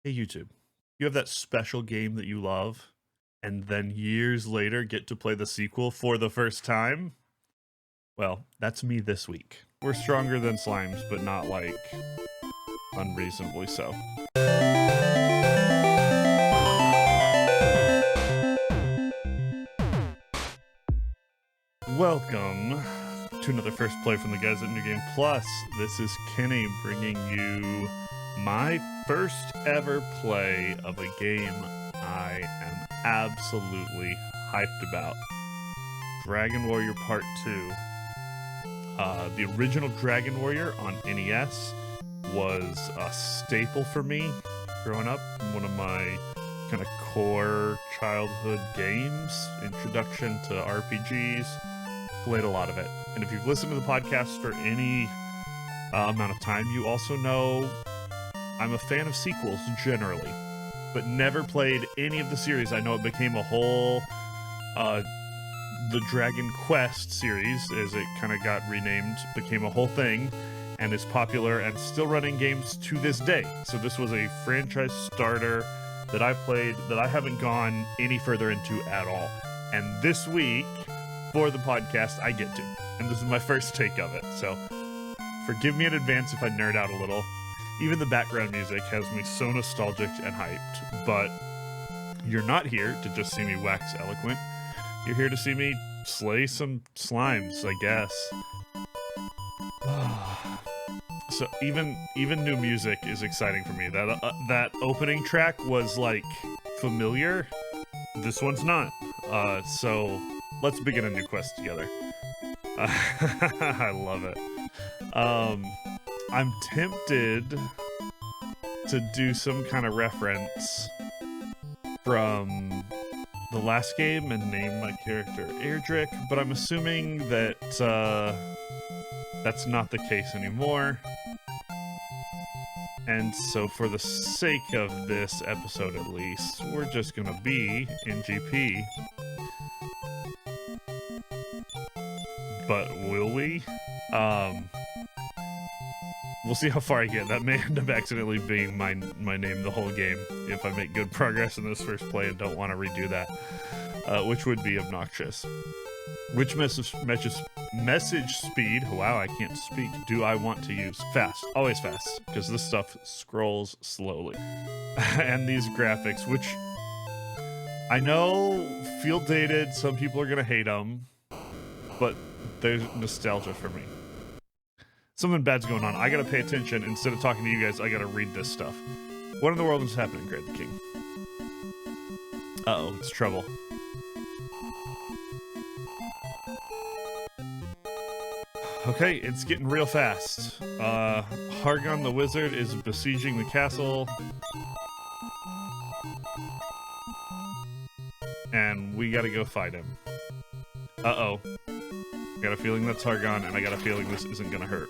Hey YouTube, you have that special game that you love, and then years later get to play the sequel for the first time? Well, that's me this week. We're stronger than slimes, but not like unreasonably so. Welcome to another first play from the guys at New Game Plus. This is Kenny bringing you my first ever play of a game I am absolutely hyped about. Dragon Warrior Part 2. The original Dragon Warrior on NES was a staple for me growing up. One of my kind of core childhood games, introduction to RPGs. Played a lot of it. And if you've listened to the podcast for any amount of time, you also know I'm a fan of sequels generally, but never played any of the series. I know it became a whole the Dragon Quest series, as it kind of got renamed, became a whole thing and is popular and still running games to this day. So this was a franchise starter that I played that I haven't gone any further into at all. And this week, for the podcast, I get to. And this is my first take of it. So forgive me in advance if I nerd out a little. Even the background music has me so nostalgic and hyped. But you're not here to just see me wax eloquent. You're here to see me slay some slimes, I guess. So even new music is exciting for me. That opening track was like familiar. This one's not. So let's begin a new quest together. I love it. I'm tempted to do some kind of reference from the last game and name my character Erdrick, but I'm assuming that that's not the case anymore. And so for the sake of this episode at least, we're just gonna be in GP. But will we? We'll see how far I get. That may end up accidentally being my name the whole game if I make good progress in this first play and don't want to redo that, which would be obnoxious. Which message speed, wow, I can't speak, do I want to use? Fast, always fast, because this stuff scrolls slowly. And these graphics, which I know feel dated, some people are gonna hate them, but there's nostalgia for me. Something bad's going on. I gotta pay attention. Instead of talking to you guys, I gotta read this stuff. What in the world is happening, Great the King? Uh-oh, it's trouble. Okay, it's getting real fast. Hargon the Wizard is besieging the castle. And we gotta go fight him. Uh-oh. I got a feeling that's Hargon, and I got a feeling this isn't gonna hurt.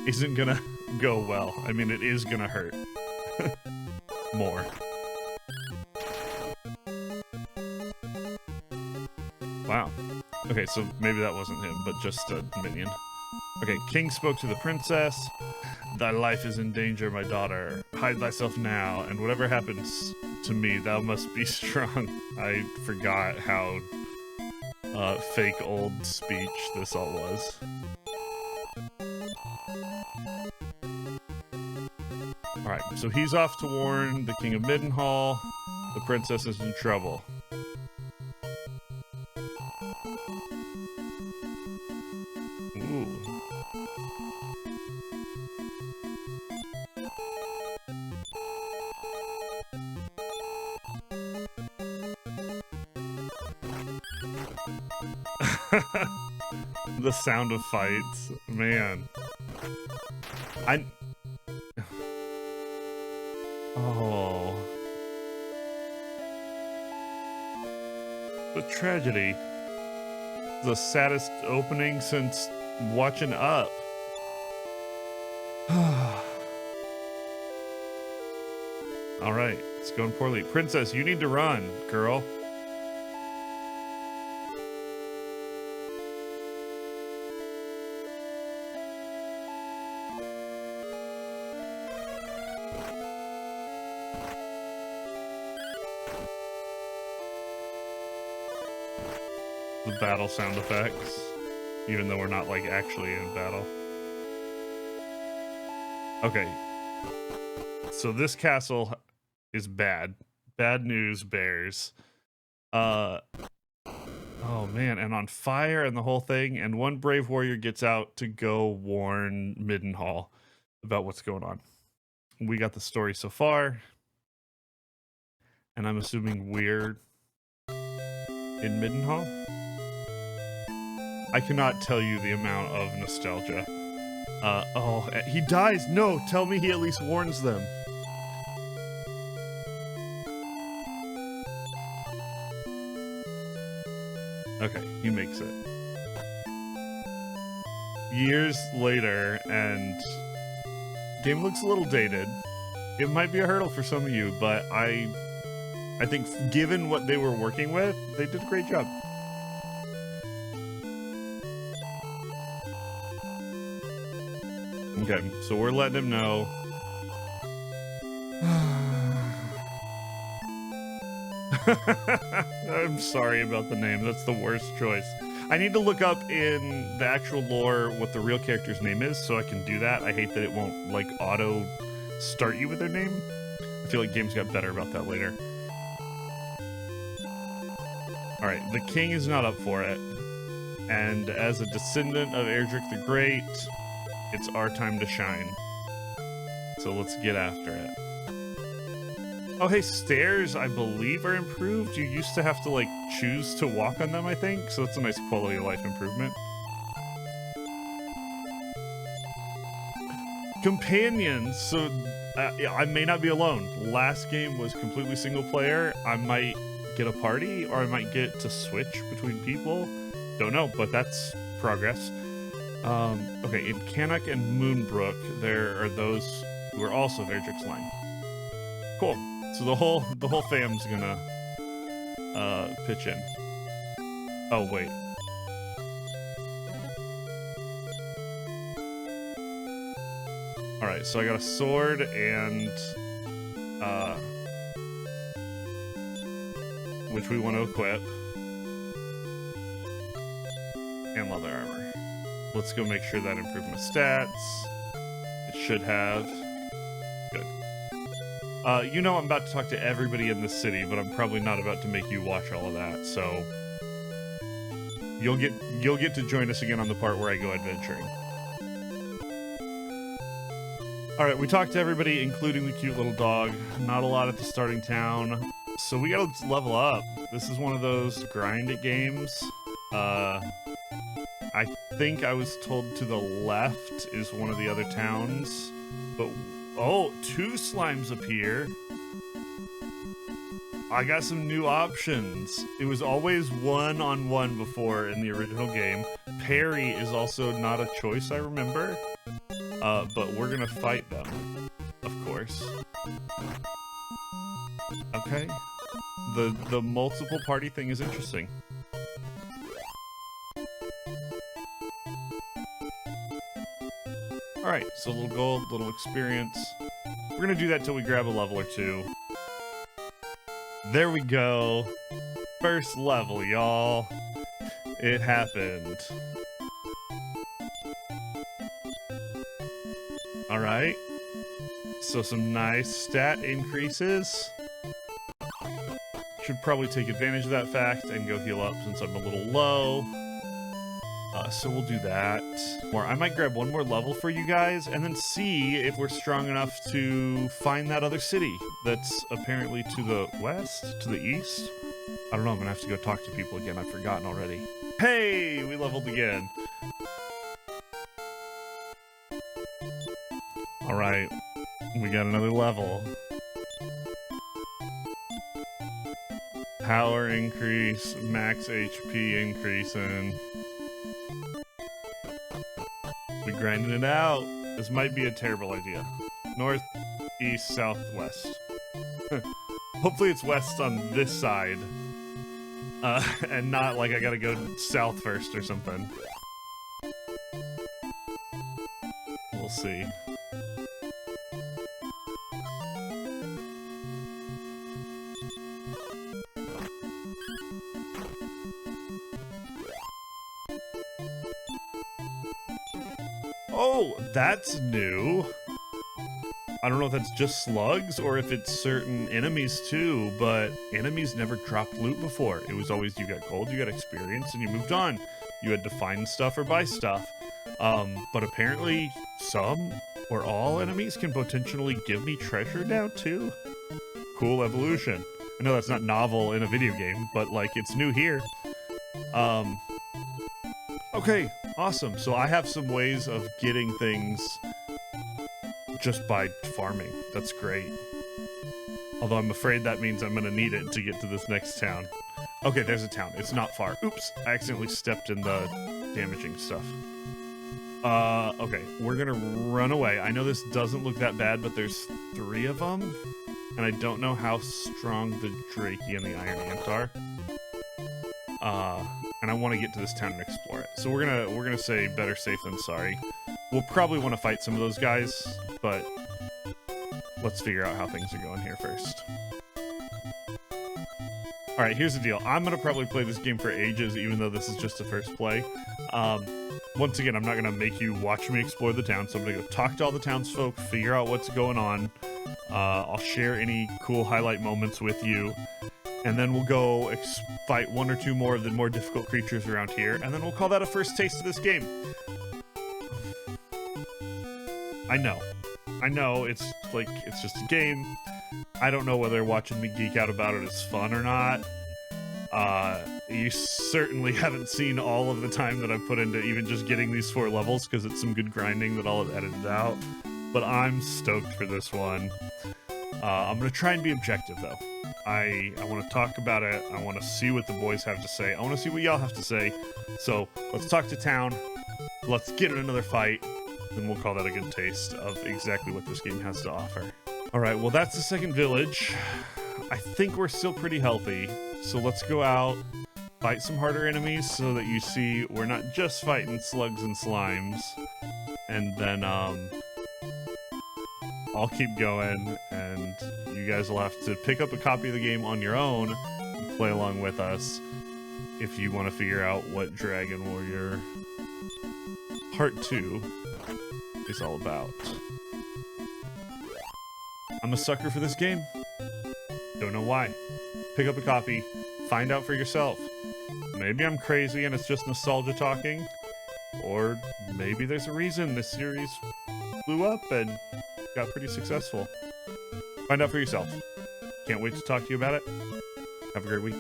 Isn't gonna go well. I mean, it is gonna hurt. More. Wow. Okay, so maybe that wasn't him, but just a minion. Okay, King spoke to the princess. Thy life is in danger, my daughter. Hide thyself now, and whatever happens to me, thou must be strong. I forgot how fake old speech this all was. Alright, so he's off to warn the King of Middenhall. The princess is in trouble. Ooh. The sound of fights, man. Oh. The tragedy. The saddest opening since watching Up. Alright, it's going poorly. Princess, you need to run, girl. the battle sound effects, even though we're not like actually in battle. Okay, so this castle is bad. Bad news bears. Oh man, and on fire and the whole thing, and one brave warrior gets out to go warn Middenhall about what's going on. We got the story so far, and I'm assuming we're in Middenhall. I cannot tell you the amount of nostalgia. Oh, he dies! No, tell me he at least warns them. Okay, he makes it. Years later, and game looks a little dated. It might be a hurdle for some of you, but I think given what they were working with, they did a great job. Okay, so we're letting him know. I'm sorry about the name. That's the worst choice. I need to look up in the actual lore what the real character's name is so I can do that. I hate that it won't like auto start you with their name. I feel like games got better about that later. Alright, the king is not up for it. And as a descendant of Erdrick the Great, it's our time to shine. So let's get after it. Oh, hey, stairs, I believe, are improved. You used to have to, like, choose to walk on them, I think. So that's a nice quality of life improvement. Companions. So I may not be alone. Last game was completely single player. I might get a party, or I might get to switch between people. Don't know, but that's progress. Okay, in Cannock and Moonbrook, there are those who are also of Erdrick's line. Cool. So the whole fam's gonna pitch in. Oh wait. All right, so I got a sword and which we want to equip, and leather armor. Let's go make sure that improved my stats. It should have. Good. You know I'm about to talk to everybody in the city, but I'm probably not about to make you watch all of that, so you'll get to join us again on the part where I go adventuring. Alright, we talked to everybody, including the cute little dog. Not a lot at the starting town, so we gotta level up. This is one of those grind it games. I think I was told to the left is one of the other towns, but oh, 2 slimes appear. I got some new options. It was always 1-on-1 before in the original game. Parry is also not a choice, I remember. But we're gonna fight them, of course. Okay. The multiple party thing is interesting. Alright, so a little gold, little experience. We're gonna do that till we grab a level or 2. There we go. First level, y'all. It happened. Alright. So some nice stat increases. Should probably take advantage of that fact and go heal up since I'm a little low. So we'll do that. I might grab one more level for you guys and then see if we're strong enough to find that other city that's apparently to the west, to the east. I don't know, I'm gonna have to go talk to people again. I've forgotten already. Hey, we leveled again. All right, we got another level. Power increase, max HP increasing. We grinding it out. This might be a terrible idea. North, east, south, west. Hopefully it's west on this side. And not like I gotta go south first or something. We'll see. Oh, that's new. I don't know if that's just slugs or if it's certain enemies too, but enemies never dropped loot before. It was always you got gold, you got experience, and you moved on. You had to find stuff or buy stuff. But apparently some or all enemies can potentially give me treasure now too. Cool evolution. I know that's not novel in a video game, but like it's new here. Okay, awesome. So I have some ways of getting things just by farming. That's great. Although I'm afraid that means I'm gonna need it to get to this next town. Okay, there's a town. It's not far. Oops, I accidentally stepped in the damaging stuff. Okay, we're gonna run away. I know this doesn't look that bad, but there's 3 of them. And I don't know how strong the Drakey and the Iron Ant are. And I want to get to this town and explore it. So we're gonna say better safe than sorry. We'll probably want to fight some of those guys, but let's figure out how things are going here first. All right, here's the deal. I'm gonna probably play this game for ages, even though this is just a first play. Once again, I'm not gonna make you watch me explore the town, so I'm gonna go talk to all the townsfolk, figure out what's going on. I'll share any cool highlight moments with you, and then we'll go fight 1 or 2 more of the more difficult creatures around here, and then we'll call that a first taste of this game. I know, it's just a game. I don't know whether watching me geek out about it is fun or not. You certainly haven't seen all of the time that I've put into even just getting these 4 levels, because it's some good grinding that I'll have edited out. But I'm stoked for this one. I'm gonna try and be objective though. I want to talk about it. I want to see what the boys have to say. I want to see what y'all have to say. So let's talk to town. Let's get in another fight. Then we'll call that a good taste of exactly what this game has to offer. All right, well, that's the second village. I think we're still pretty healthy. So let's go out, fight some harder enemies so that you see we're not just fighting slugs and slimes. And then I'll keep going, and you guys will have to pick up a copy of the game on your own and play along with us if you want to figure out what Dragon Warrior Part 2 is all about. I'm a sucker for this game. Don't know why. Pick up a copy, find out for yourself. Maybe I'm crazy and it's just nostalgia talking, or maybe there's a reason this series blew up and got pretty successful. Find out for yourself. Can't wait to talk to you about it. Have a great week.